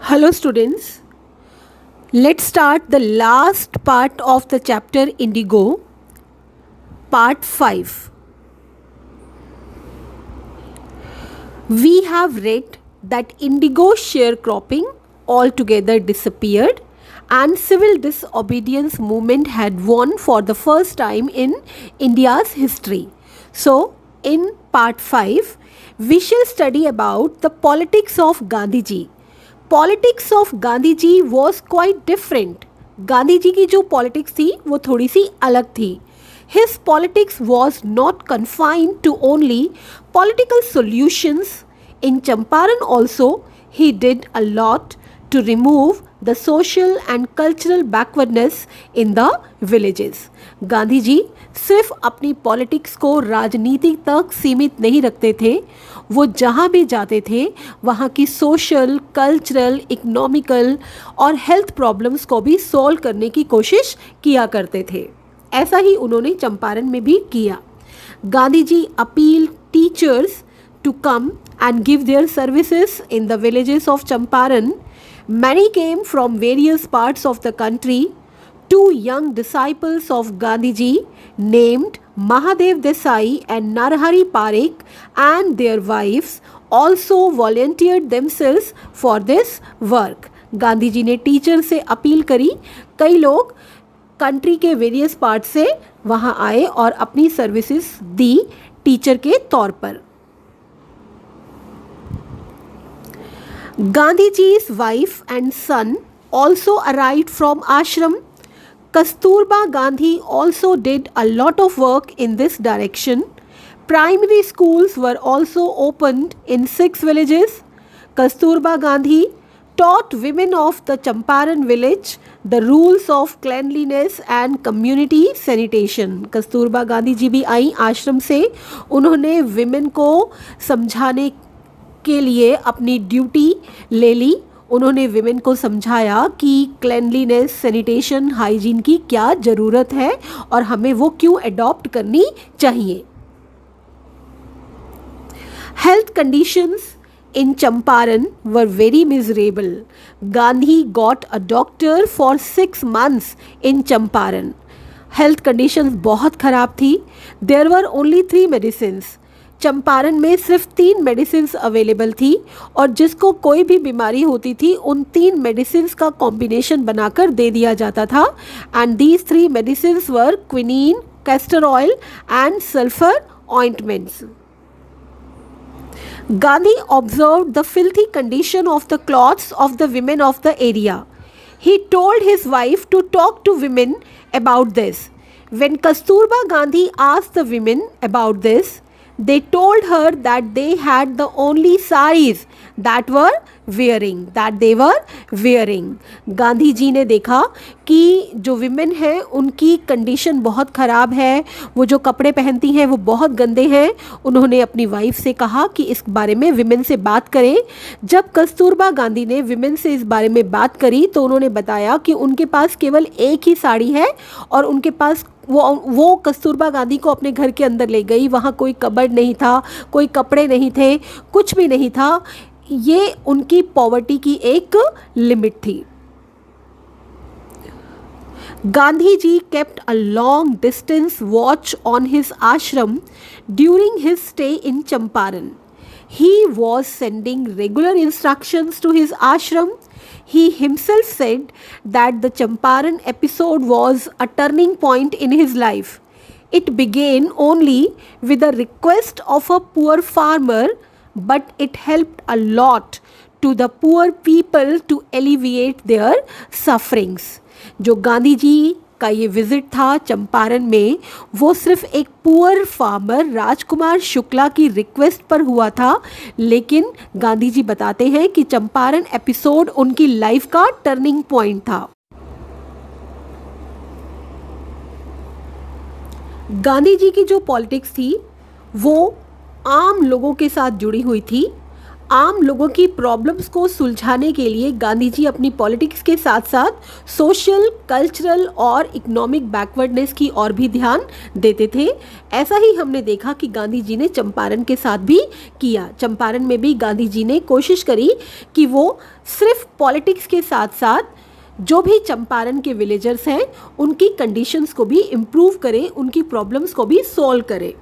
Hello students, let's start the last part of the chapter Indigo, part 5. We have read that indigo sharecropping altogether disappeared and civil disobedience movement had won for the first time in India's history. So, in part 5, we shall study about the politics of Gandhiji. Politics of Gandhi ji was quite different. Gandhi ji की जो politics थी वो थोड़ी सी अलग थी. His politics was not confined to only political solutions. In Champaran also he did a lot to remove the social and cultural backwardness in the villages. Gandhi ji सिर्फ अपनी पॉलिटिक्स को राजनीति तक सीमित नहीं रखते थे. वो जहाँ भी जाते थे वहाँ की सोशल, कल्चरल, इकोनॉमिकल और हेल्थ प्रॉब्लम्स को भी सॉल्व करने की कोशिश किया करते थे. ऐसा ही उन्होंने चंपारण में भी किया. Gandhi ji appeal teachers to come and give their services in the villages of Champaran. Many came from various parts of the country. Two young disciples of Gandhiji named Mahadev Desai and Narhari Parekh and their wives also volunteered themselves for this work. Gandhi ji ने teacher से appeal करी. कई लोग country के various part से वहाँ आए और अपनी सर्विसेज दी टीचर के तौर पर. Gandhiji's wife and son also arrived from ashram. Kasturba Gandhi also did a lot of work in this direction. Primary schools were also opened in 6 villages. Kasturba Gandhi taught women of the Champaran village the rules of cleanliness and community sanitation. Kasturba Gandhi ji भी आई आश्रम से. उन्होंने women को समझाने के लिए अपनी duty ले ली. उन्होंने विमेन को समझाया कि क्लेनलीनेस, सैनिटेशन, हाइजीन की क्या ज़रूरत है और हमें वो क्यों अडॉप्ट करनी चाहिए. Health conditions in Champaran were very miserable. Gandhi got a doctor for 6 months in Champaran. Health conditions बहुत ख़राब थी. There were only 3 medicines. Champaran में सिर्फ 3 मेडिसिन्स अवेलेबल थी और जिसको कोई भी बीमारी होती थी उन 3 मेडिसिन्स का कॉम्बिनेशन बनाकर दे दिया जाता था. And these 3 medicines were quinine, castor oil and sulphur ointments. Gandhi observed the filthy condition of the clothes of the women of the area. He told his wife to talk to women about this. When Kasturba Gandhi asked the women about this, they told her that they had the only saris that they were wearing. Gandhi ji ने देखा कि जो women हैं उनकी condition बहुत ख़राब है, वो जो कपड़े पहनती हैं वो बहुत गंदे हैं. उन्होंने अपनी वाइफ से कहा कि इस बारे में विमेन से बात करें. जब कस्तूरबा गांधी ने विमेन से इस बारे में बात करी तो उन्होंने बताया कि उनके पास केवल एक ही साड़ी है और उनके पास वो कस्तूरबा गांधी को अपने घर के अंदर ले गई. वहाँ कोई कबर्ड नहीं था, कोई कपड़े नहीं थे, कुछ भी नहीं था. ये उनकी पॉवर्टी की एक लिमिट थी. Gandhi ji kept a long distance watch on his ashram during his stay in Champaran. He was sending regular instructions to his ashram. He himself said that the Champaran episode was a turning point in his life. It began only with a request of a poor farmer, but it helped a lot to the poor people to alleviate their sufferings. जो गांधी जी का ये visit था चंपारण में, वो सिर्फ एक poor farmer Rajkumar Shukla की request पर हुआ था. लेकिन गांधी जी बताते हैं कि चंपारण एपिसोड उनकी लाइफ का टर्निंग पॉइंट था. गांधी जी की जो पॉलिटिक्स थी वो आम लोगों के साथ जुड़ी हुई थी. आम लोगों की प्रॉब्लम्स को सुलझाने के लिए गांधी जी अपनी पॉलिटिक्स के साथ साथ सोशल, कल्चरल और इकोनॉमिक बैकवर्डनेस की ओर भी ध्यान देते थे। ऐसा ही हमने देखा कि गांधी जी ने चंपारण के साथ भी किया। चंपारण में भी गांधी जी ने कोशिश करी कि वो सिर्फ पॉलिटिक्स के साथ साथ जो भी चंपारण के विलेजर्स हैं उनकी कंडीशंस को भी इम्प्रूव करें, उनकी प्रॉब्लम्स को भी सॉल्व करें।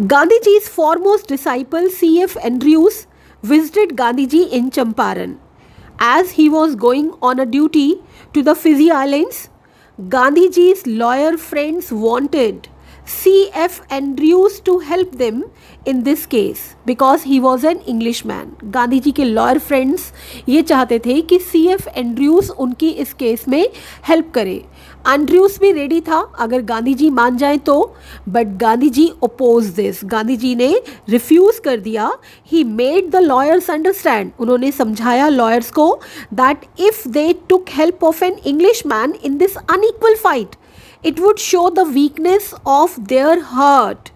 Gandhiji's foremost disciple C.F. Andrews visited Gandhiji in Champaran. As he was going on a duty to the Fiji Islands, Gandhiji's lawyer friends wanted C.F. Andrews to help them in this case because he was an Englishman. Gandhi ji के lawyer friends ये चाहते थे कि C.F. Andrews उनकी इस case में help करे। Andrews भी रेडी था अगर गांधी जी मान जाए तो, but Gandhi ji oppose this. Gandhi ji ने रिफ्यूज़ कर दिया। He made the lawyers understand, उन्होंने समझाया लॉयर्स को that if they took help of an English man in this unequal fight, it would show the weakness of their heart.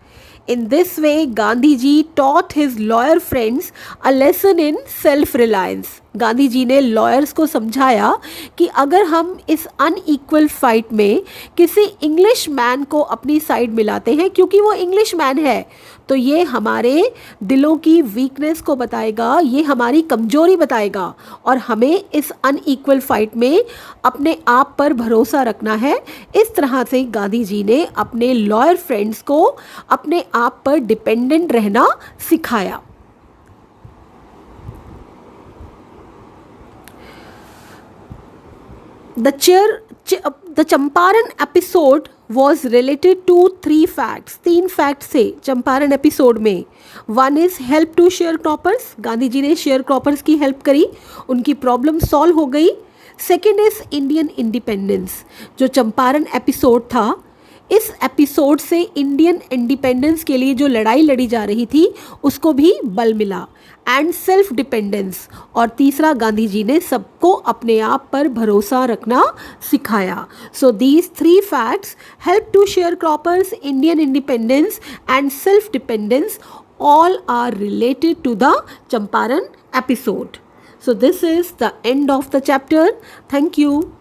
In this way, Gandhiji taught his lawyer friends a lesson in self-reliance. Gandhi ji ने lawyers को समझाया कि अगर हम इस unequal fight में किसी English man को अपनी साइड मिलाते हैं क्योंकि वो इंग्लिश मैन है, तो ये हमारे दिलों की वीकनेस को बताएगा, ये हमारी कमजोरी बताएगा और हमें इस अनइक्वल फाइट में अपने आप पर भरोसा रखना है। इस तरह से गांधी जी ने अपने लॉयर फ्रेंड्स को अपने आप पर डिपेंडेंट रहना सिखाया। The Champaran episode was related to 3 facts. 3 facts थे चंपारण एपिसोड में। One is help to share croppers, Gandhi ji ने शेयर क्रॉपर्स की हेल्प करी, उनकी प्रॉब्लम सॉल्व हो गई। Second is Indian independence. जो चंपारण एपिसोड था, इस एपिसोड से इंडियन इंडिपेंडेंस के लिए जो लड़ाई लड़ी जा रही थी उसको भी बल मिला। एंड सेल्फ डिपेंडेंस, और तीसरा गांधी जी ने सबको अपने आप पर भरोसा रखना सिखाया। So these 3 facts, help to share croppers, Indian independence and self dependence, all are related to the Champaran episode. So this is the end of the chapter. Thank you.